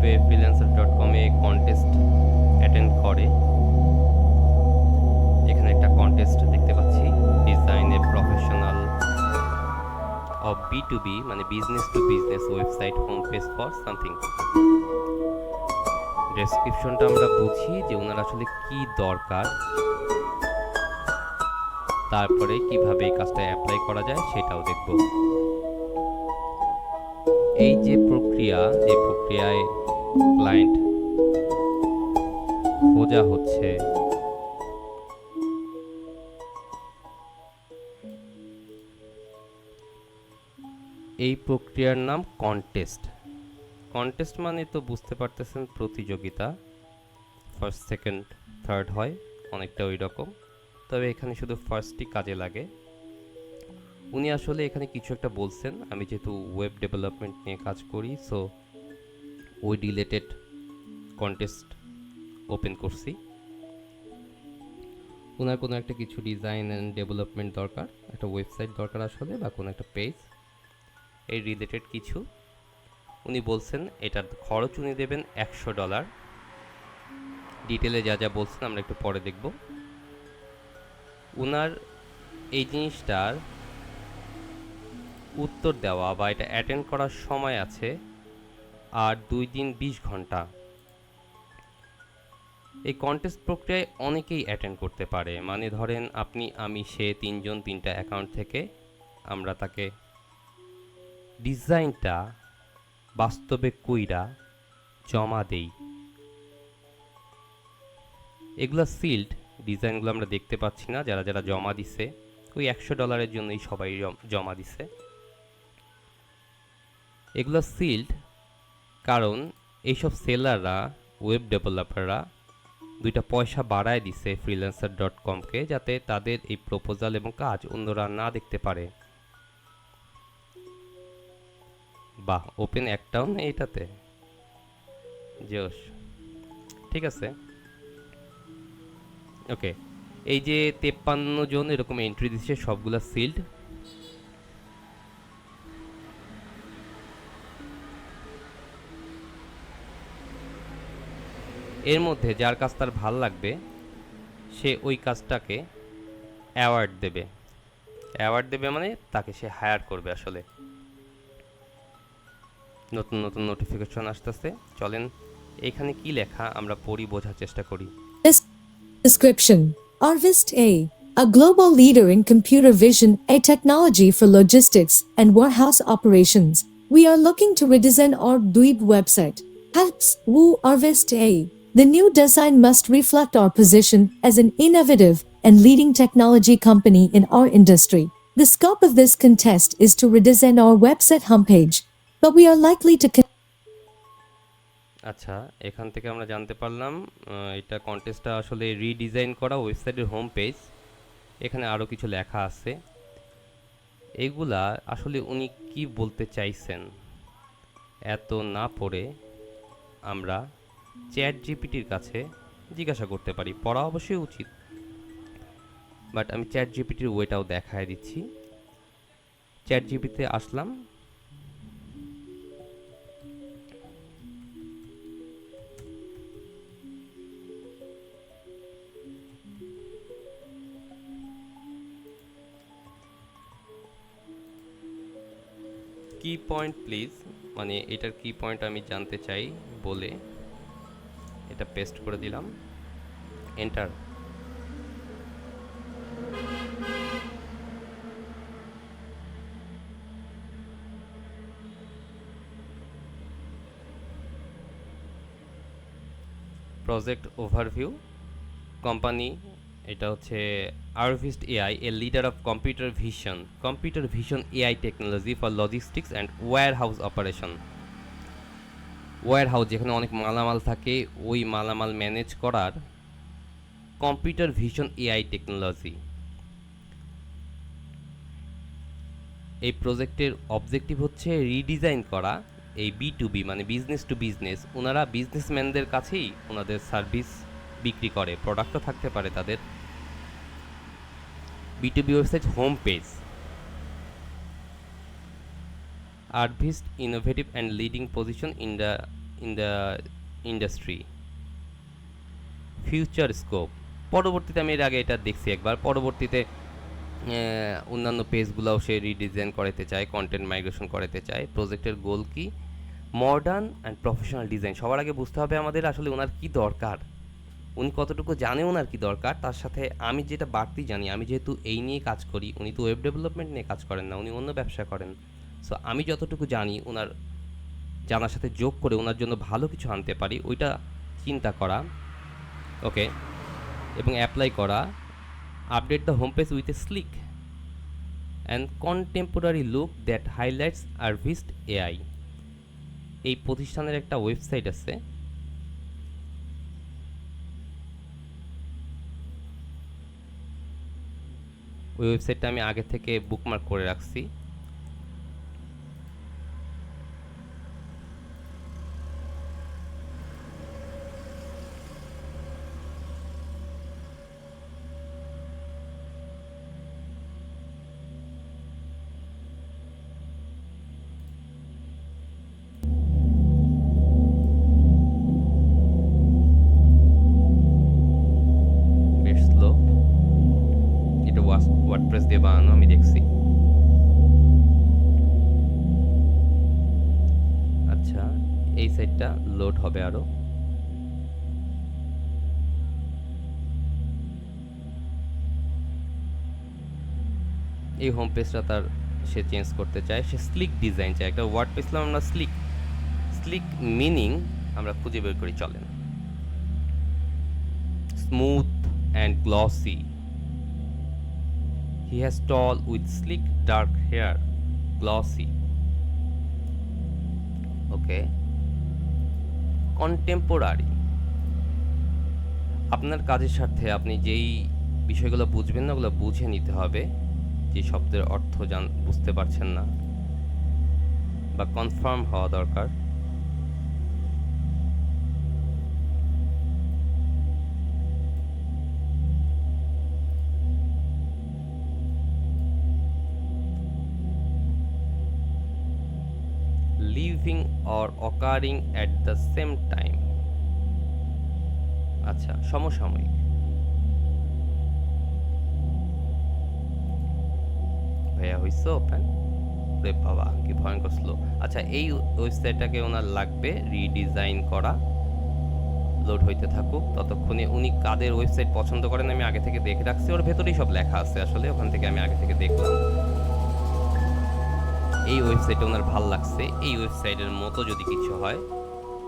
কিভাবে freelancer.com এ contest attend করে। এখানে একটা কন্টেস্ট দেখতে পাচ্ছি, design a professional of B2B মানে business to business website home page for something. ডেসক্রিপশনটা আমরা বুঝি যে ওনার আসলে কি দরকার, তারপরে কিভাবে এই কাজটা অ্যাপ্লাই করা যায় সেটাও দেখব। এই যে প্রক্রিয়ায় ক্লায়েন্ট খোঁজা হচ্ছে, এই প্রক্রিয়ার নাম কন্টেস্ট। কন্টেস্ট মানে তো বুঝতে পারতেছেন প্রতিযোগিতা, ফার্স্ট সেকেন্ড থার্ড হয়, অনেকটা ওই রকম, তবে এখানে শুধু ফার্স্টই কাজে লাগে। উনি আসলে এখানে কিছু একটা বলছেন, আমি যেহেতু ওয়েব ডেভেলপমেন্ট নিয়ে কাজ করি সো ওই রিলেটেড কন্টেস্ট ওপেন করছি। ওনার কোনো একটা কিছু ডিজাইন অ্যান্ড ডেভেলপমেন্ট দরকার, একটা ওয়েবসাইট দরকার আসলে, বা কোনো একটা পেজ, এই রিলেটেড কিছু। উনি বলছেন এটার খরচ উনি দেবেন $100। ডিটেলে যা যা বলছেন আমরা একটু পরে দেখব। ওনার এই জিনিসটার উত্তর দেওয়া বা এটা অ্যাটেন্ড করার সময় আছে আর 2 দিন 20 ঘন্টা। এই কন্টেস্ট প্রক্রিয়ায় অনেকেই অ্যাটেন্ড করতে পারে, মানে ধরেন আপনি, আমি, সে, তিনজন তিনটা অ্যাকাউন্ট থেকে আমরা তাকে ডিজাইনটা বাস্তবে কইরা জমা দেই। এগুলো সিল্ড ডিজাইনগুলো আমরা দেখতে পাচ্ছি না, যারা যারা জমা দিছে ওই $100 জন্যই সবাই জমা দিছে। এগুলো সিল্ড কারণ এইসব সেলাররা, ওয়েব ডেভেলপাররা দুইটা পয়সা বাড়ায় দিছে freelancer.com-কে, যাতে তাদের এই প্রপোজাল এবং কাজ অন্যরা না দেখতে পারে। বাহ, ওপেন একটাও নেই এটাতে, জোশ। ঠিক আছে, ওকে। এই যে 53 জন এরকম এন্ট্রি দিচ্ছে, সবগুলা সিল্ড। এর মধ্যে যার কাজ তার ভাল লাগবে সে ওই কাজটাকে অ্যাওয়ার্ড দেবে মানে তাকে সে হায়ার করবে। আসলে নতুন নতুন নোটিফিকেশন আসতেছে, চলেন এখানে কি লেখা আমরা পড়ি, বোঝার চেষ্টা করি। Description: Arvist a global leader in computer vision, a technology for logistics and warehouse operations. We are looking to redesign our Dweeb website. Helps Woo Arvist A. The new design must reflect our position as an innovative and leading technology company in our industry. The scope of this contest is to redesign our website homepage, but we are likely to আচ্ছা, এখান থেকে আমরা জানতে পারলাম এটা কন্টেস্টটা আসলে redesign করা ওয়েবসাইটের হোম পেজ। এখানে আরও কিছু লেখা আছে, এগুলা আসলে উনি কি বলতে চাইছেন এত না পড়ে আমরা চ্যাট জিপিটির কাছে জিজ্ঞাসা করতে পারি। পড়া অবশ্যই উচিত, বাট আমি চ্যাট জিপিটির ওয়েটাও দেখায় দিচ্ছি। চ্যাট জিপিতে আসলাম, কি পয়েন্ট প্লিজ, মানে এটার কি পয়েন্ট আমি জানতে চাই বলে এটা পেস্ট করে দিলাম, এন্টার। প্রজেক্ট ওভারভিউ, কোম্পানি, এটা হচ্ছে Arvist AI, a leader of computer vision AI technology for logistics and warehouse operation. Warehouse যেখানে অনেক মালামাল থাকে, ওই মালামাল ম্যানেজ করার কম্পিউটার ভিশন এআই টেকনোলজি। এই প্রজেক্টের অবজেক্টিভ হচ্ছে রিডিজাইন করা এই B2B মানে বিজনেস টু বিজনেস। ওনারা বিজনেসম্যানদের কাছেই ওনাদের সার্ভিস বিক্রি করে, প্রোডাক্টও থাকতে পারে তাদের। B2B website home page, Arvist innovative and leading position in in the industry, future scope. পরবর্তীতে আমি এর আগে এটা দেখছি একবার, পরবর্তীতে অন্যান্য পেজগুলোও সে রিডিজাইন করাতে চায়, কন্টেন্ট মাইগ্রেশন করাতে চায়। প্রজেক্টের গোল কি? Modern and professional design. সবার আগে বুঝতে হবে আমাদের আসলে ওনার কি দরকার, উনি কতটুকু জানে, ওনার কি দরকার। তার সাথে আমি যেটা বাড়তি জানি, আমি যেহেতু এই নিয়ে কাজ করি, উনি তো ওয়েব ডেভেলপমেন্ট নিয়ে কাজ করেন না, উনি অন্য ব্যবসা করেন। সো আমি যতটুকু জানি ওনার জানার সাথে যোগ করে ওনার জন্য ভালো কিছু আনতে পারি, ওইটা চিন্তা করা। ওকে, এবং অ্যাপ্লাই করা। Update the home page with a sleek and contemporary look that highlights Arvist AI. এই প্রতিষ্ঠানের একটা ওয়েবসাইট আছে, ওই ওয়েবসাইটটা আমি আগে থেকে বুকমার্ক করে রাখছি। বেশ স্লো, এটা ওয়ার্ডপ্রেস দিয়ে বানানো, আমি দেখছি। আচ্ছা, এই সাইটটা লোড হবে আরো। এই হোম পেজটা তার সে চেঞ্জ করতে চায়, সে স্লিক ডিজাইন চায়। একটা ওয়ার্ড পেয়েছিলাম আমরা স্লিক, স্লিক মিনিং আমরা খুঁজে বের করি, চলেন। Smooth and glossy, he has tall with slick dark hair, glossy. Okay, contemporary, আপনার কাজের স্বার্থে আপনি যেই বিষয়গুলো বুঝবেন না ওগুলো বুঝে নিতে হবে, যে শব্দের অর্থ বুঝতে পারছেন না বা কনফার্ম হওয়া দরকার। Living or occurring at the same time. আচ্ছা, সমসাময়িক। ভাইয়া হইছে ওপেন, রে বাবা কি ভয়ঙ্কর স্লো। আচ্ছা, এই ওয়েবসাইটটাকে ওনার লাগবে রিডিজাইন করা। লোড হইতে থাকুক, ততক্ষণে উনি কাদের ওয়েবসাইট পছন্দ করেন আমি আগে থেকে দেখে রাখছি, ওর ভেতরেই সব লেখা আছে আসলে, ওখান থেকে আমি আগে থেকে দেখলাম। এই ওয়েবসাইটে ওনার ভাল লাগছে, এই ওয়েবসাইটের মতো যদি কিছু হয়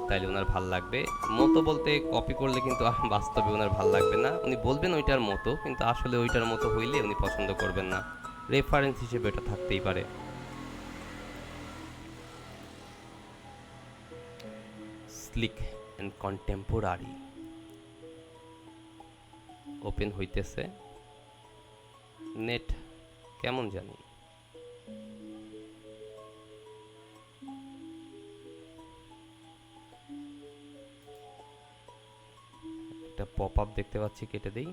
তাহলে ওনার ভাল লাগবে। মতো বলতে কপি করলে কিন্তু বাস্তবে ওনার ভাল লাগবে না, উনি বলবেন ওইটার মতো, কিন্তু আসলে ওইটার মতো হইলে উনি পছন্দ করবেন না। রেফারেন্স হিসেবে এটা থাকতেই পারে। স্লিক অ্যান্ড কন্টেম্পোরারি ওপেন হইতেছে, নেট কেমন জানি। একটা পপ আপ দেখতে পাচ্ছি, কেটে দেই।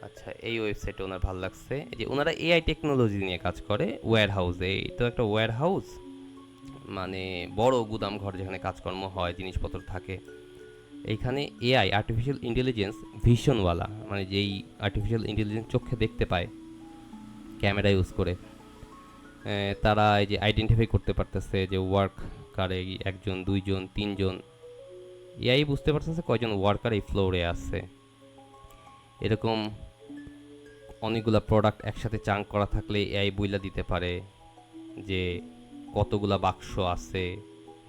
আচ্ছা, এই ওয়েবসাইটে ওনার ভালো লাগছে, যে ওনারা এআই টেকনোলজি নিয়ে কাজ করে ওয়্যার হাউসে। এই তো একটা ওয়্যার হাউস, মানে বড় গুদাম ঘর যেখানে কাজকর্ম হয়, জিনিসপত্র থাকে। এইখানে এআই, আর্টিফিশিয়াল ইন্টেলিজেন্স ভিশনওয়ালা, মানে যেই আর্টিফিশিয়াল ইন্টেলিজেন্স চোখে দেখতে পায় ক্যামেরা ইউজ করে, তারা এই যে আইডেন্টিফাই করতে পারতেছে যে ওয়ার্কারে একজন, দুইজন, তিনজন। এআই বুঝতে পারতেছে কয়জন ওয়ার্কার এই ফ্লোরে আছে। এরকম অনেকগুলা প্রোডাক্ট একসাথে চাঙ্ক করা থাকলে এআই বইলা দিতে পারে যে কতগুলা বাক্স আছে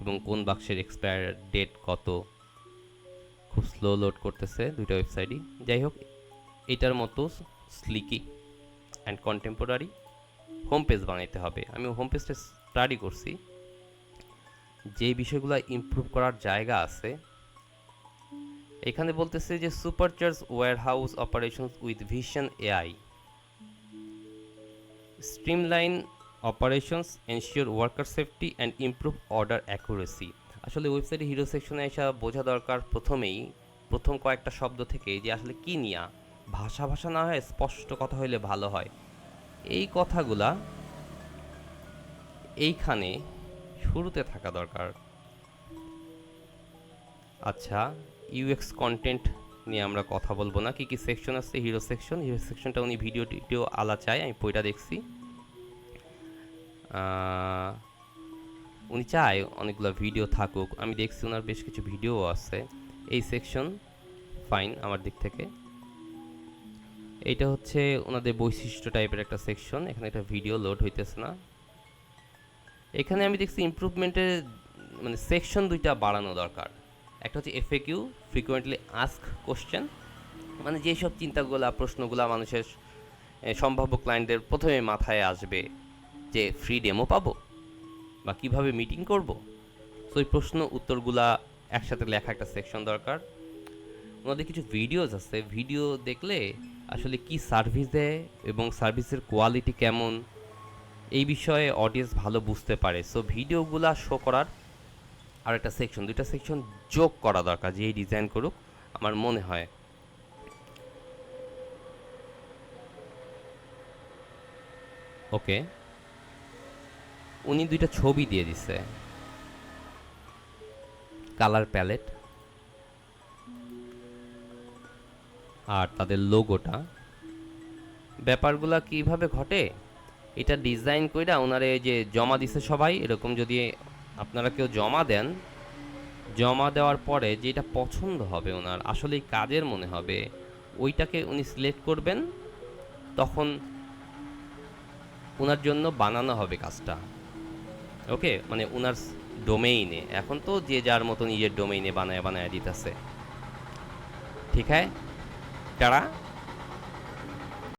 এবং কোন বাক্সের এক্সপায়ার ডেট কত। খুব স্লো লোড করতেছে দুইটা ওয়েবসাইটই। যাই হোক, এটার মতো স্লিকি অ্যান্ড কন্টেম্পোরারি হোম পেজ বানাইতে হবে। আমি হোম পেজটা স্টাডি করছি, যে বিষয়গুলো ইমপ্রুভ করার জায়গা আছে। এখানে বলতেছে যে supercharge warehouse operations with vision AI, streamline operations, ensure worker safety and improve order accuracy. আসলে ওয়েবসাইটে হিরো সেকশনে এসে বোঝা দরকার প্রথম কয়েকটা শব্দ থেকে যে আসলে কি নিয়া, ভাষা না হয় স্পষ্ট কথা হইলে ভালো হয়। এই কথাগুলা এইখানে শুরুতে থাকা দরকার। আচ্ছা, ইউএক্স কন্টেন্ট নিয়ে আমরা কথা বলবো না। কি কি সেকশন আছে? হিরো সেকশনটা উনি ভিডিও আলা চায়, আমি বইটা দেখছি। উনি চায় অনেকগুলো ভিডিও থাকুক, আমি দেখছি ওনার বেশ কিছু ভিডিও আছে। এই সেকশন ফাইন আমার দিক থেকে। এইটা হচ্ছে ওনাদের বৈশিষ্ট্য টাইপের একটা সেকশন, এখানে একটা ভিডিও লোড হইতেছে না। এখানে আমি দেখছি ইমপ্রুভমেন্টের মানে সেকশন দুইটা বাড়ানো দরকার। একটা হচ্ছে এফএকিউ, ফ্রিকোয়েন্টলি আস্ক কোশ্চেন, মানে যেসব চিন্তাগুলা প্রশ্নগুলা মানুষের সম্ভাব্য ক্লায়েন্টদের প্রথমে মাথায় আসবে যে ফ্রি ডেমো পাবো বা কিভাবে মিটিং করব, সো এই প্রশ্ন উত্তরগুলা একসাথে লেখা একটা সেকশন দরকার। ওনাদের কিছু ভিডিওস আছে, ভিডিও দেখলে আসলে কি সার্ভিস দেয় এবং সার্ভিসের কোয়ালিটি কেমন এই বিষয়ে অডিয়েন্স ভালো বুঝতে পারে। সো ভিডিওগুলা শো করার আর একটা সেকশন, দুইটা সেকশন যোগ করা দরকার যে এই ডিজাইন করুক আমার মনে হয়। ওকে, উনি দুইটা ছবি দিয়ে দিছে, কালার প্যালেট আর তাদের লোগোটা। ব্যাপারগুলা কিভাবে ঘটে, এটা ডিজাইন কইরা ওনারে যে জমা দিছে সবাই, এরকম যদি আপনারা কেউ জমা দেন, জমা দেওয়ার পরে যেটা পছন্দ হবে ওনার আসলেই কাজের মনে হবে ওইটাকে উনি সিলেক্ট করবেন, তখন ওনার জন্য বানানো হবে কাজটা। ওকে, মানে ওনার ডোমেইনে, এখন তো যে যার মতো নিজের ডোমেইনে বানায় বানায় দিতেছে। ঠিক আছে, টাটা।